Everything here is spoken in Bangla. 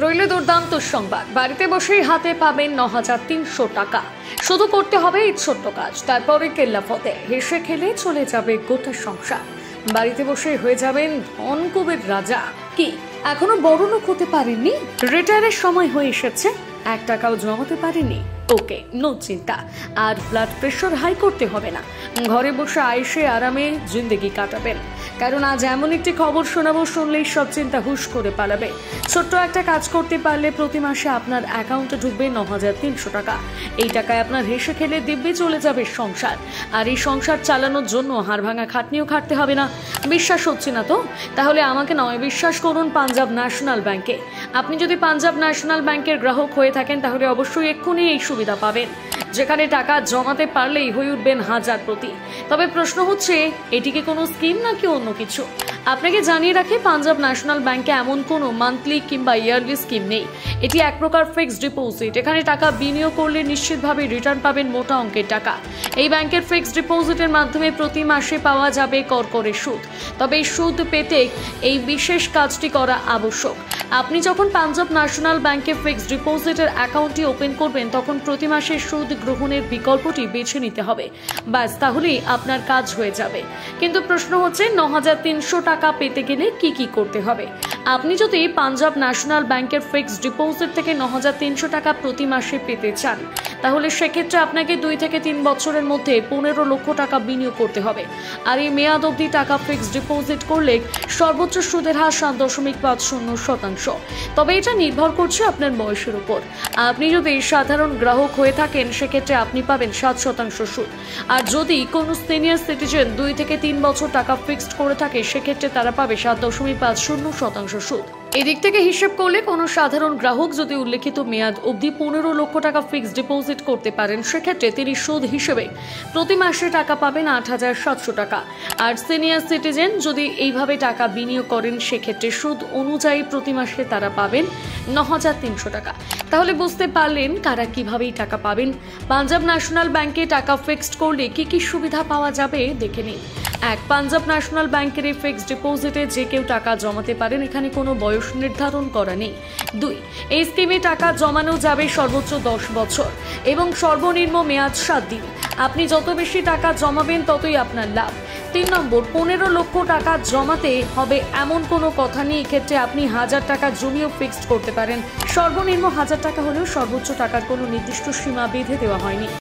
রইল দুর্দান্ত সংবাদ। বাড়িতে বসেই হাতে পাবেন ৯,৩০০ টাকা। শুধু করতে হবে এই ছোট্ট কাজ, তারপরে কেল্লা ফতে। হেসে খেলে চলে যাবে গোটা সংসার। বাড়িতে বসে হয়ে যাবেন ধনকুবের রাজা। কি এখনো বড় লোক হতে পারেননি? রিটায়ারের সময় হয়ে এসেছে, ১ টাকাও জমাতে পারেনি? ওকে, নো চিন্তা। আর ব্লাড প্রেশার হাই করতে হবে না। ঘরে বসে আয়েশে আরামে জিন্দেগি কাটাবেন। কারণ আজ এমন একটি খবর শোনাবো, শুনলেই সব চিন্তা হুশ করে পালাবে। ছোট্ট একটা কাজ করতে পারলে প্রতি মাসে আপনার অ্যাকাউন্টে ঢুকবে ৯,৩০০ টাকা। এই টাকায় আপনার হেসে খেলে দিব্যি চলে যাবে সংসার। আর এই সংসার চালানোর জন্য হাড় ভাঙা খাটনিও খাটতে হবে না। বিশ্বাস হচ্ছে না তো? তাহলে আমাকে নয়, বিশ্বাস করুন পাঞ্জাব ন্যাশনাল ব্যাংকে। আপনি যদি পাঞ্জাব ন্যাশনাল ব্যাংকের গ্রাহক হয়ে থাকেন তাহলে অবশ্যই এক্ষুনি এই সুবিধা পাবেন, যেখানে টাকা জমাতে পারলেই হয়ে উঠবেন হাজারপতি। তবে প্রশ্ন হচ্ছে, এটি কি কোনো স্কিম নাকি অন্য কিছু? আপনাকে জানিয়ে রাখি, পাঞ্জাব ন্যাশনাল ব্যাংকে এমন কোনো মান্থলি কিংবা ইয়ারলি স্কিম নেই। এটি এক প্রকার ফিক্সড ডিপোজিট। এখানে টাকা বিনিয়োগ করলে নিশ্চিতভাবে রিটার্ন পাবেন মোটা অঙ্কের টাকা। এই ব্যাংকের ফিক্সড ডিপোজিটের মাধ্যমে প্রতি মাসে পাওয়া যাবে করকরে সুদ। তবে এই সুদ পেতে এই বিশেষ কাজটি করা আবশ্যক। আপনি যখন পাঞ্জাব ন্যাশনাল ব্যাংকে ফিক্সড ডিপোজিটের অ্যাকাউন্টটি ওপেন করবেন, তখন প্রতি মাসে সুদ গ্রহণের বিকল্পটি বেছে নিতে হবে। ব্যাস, তাহলেই আপনার কাজ হয়ে যাবে। কিন্তু প্রশ্ন হচ্ছে, ৯,৩০০ টাকা পেতে গেলে কি কি করতে হবে? আপনি যদি পাঞ্জাব ন্যাশনাল ব্যাংকের ফিক্সড ডিপোজিট থেকে ৯,৩০০ টাকা প্রতি মাসে পেতে চান, তাহলে সেক্ষেত্রে আপনাকে ২ থেকে ৩ বছরের মধ্যে ১৫ লক্ষ টাকা বিনিয়োগ করতে হবে। আর এই মেয়াদ অবধি টাকা ফিক্সড ডিপোজিট করলে সর্বোচ্চ সুদের হার ৭.৫০%। তবে এটা নির্ভর করছে আপনার বয়সের উপর। আপনি যদি সাধারণ গ্রাহক হয়ে থাকেন, সেক্ষেত্রে আপনি পাবেন ৭% সুদ। আর যদি কোনো সিনিয়র সিটিজেন ২ থেকে ৩ বছর টাকা ফিক্সড করে থাকে, সেক্ষেত্রে তারা পাবে ৭.৫০% সুদ। এদিক থেকে হিসেব করলে কোনো সাধারণ গ্রাহক যদি উল্লেখিত মেয়াদ অবধি ১৫ লক্ষ টাকা ফিক্সড ডিপোজিট করতে পারেন, সেক্ষেত্রে তিনি সুদ হিসেবে প্রতি মাসে টাকা পাবেন ৮,৭০০ টাকা। আর সিনিয়র সিটিজেন যদি এইভাবে টাকা বিনিয়োগ করেন, সেক্ষেত্রে সুদ অনুযায়ী প্রতি মাসে তারা পাবেন ৯,৩০০ টাকা। তাহলে বুঝতে পারলেন কারা কিভাবেই টাকা পাবেন। পাঞ্জাব ন্যাশনাল ব্যাংকে টাকা ফিক্সড করলে কি কি সুবিধা পাওয়া যাবে দেখে নিন। ১. পাঞ্জাব ন্যাশনাল ব্যাংকের এই ফিক্সড ডিপোজিটে যে কেউ টাকা জমাতে পারেন, এখানে কোনো বয়স নির্ধারণ করা নেই। ২. এই স্কিমে টাকা জমানো যাবে সর্বোচ্চ ১০ বছর এবং সর্বনিম্ন মেয়াদ ৭ দিন। আপনি যত বেশি টাকা জমাবেন ততই আপনার লাভ। ৩ নম্বর, ১৫ লক্ষ টাকা জমাতে হবে এমন কোনো কথা নেই। এক্ষেত্রে আপনি ১,০০০ টাকা জমিয়েও ফিক্সড করতে পারেন। সর্বনিম্ন ১,০০০ টাকা হলেও সর্বোচ্চ টাকার কোনো নির্দিষ্ট সীমা বেঁধে দেওয়া হয়নি।